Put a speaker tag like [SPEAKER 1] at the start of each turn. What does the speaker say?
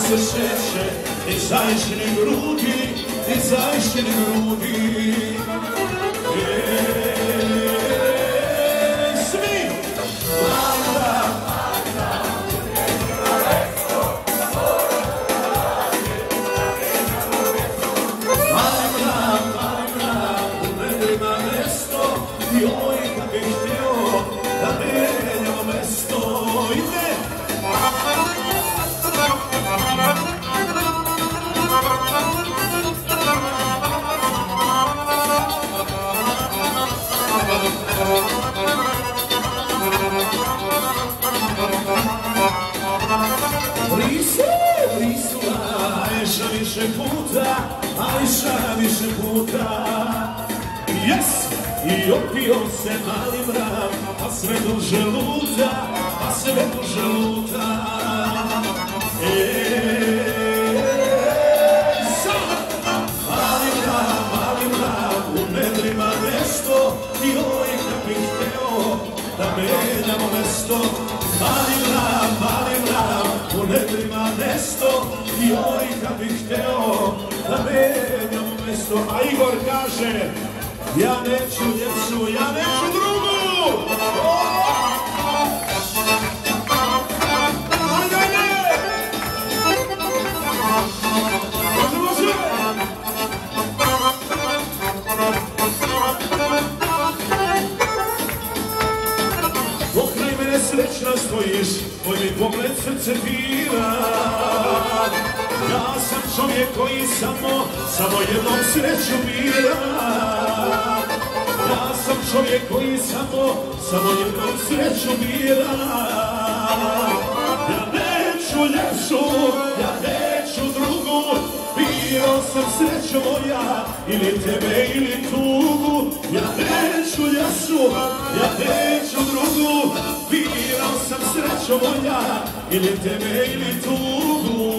[SPEAKER 1] se šeće i zajčine grudi, i zajčine grudi. Svi! Majka! Majka, majka, u medrima mesto, joj, kad bih htio da menjam mesto. Ide! Risula, Ajša više puta, Ajša više puta. Jes, i opio se mali mrak, a sve duže luta, a sve duže luta. Mali mrak, u medrima nešto, joj, kad bih hteo da menjamo mesto. Mali mrak, u nedrima nešto, joj, kad bih hteo da menjamo mesto. A Igor kaže, ja neću djecu, ja neću drugu! Pokraj mene srećna stojiš, moj mi pogled srce dira. Ja sam čovjek koji samo jednom sreću bira. Ja sam čovjek koji samo jednom sreću bira. Ja neću ljepšu, ja neću drugu, birao sam sreću moja, ili tebe ili tugu. Ja neću ljepšu, ja neću drugu, birao sam sreću moja, ili tebe ili tugu.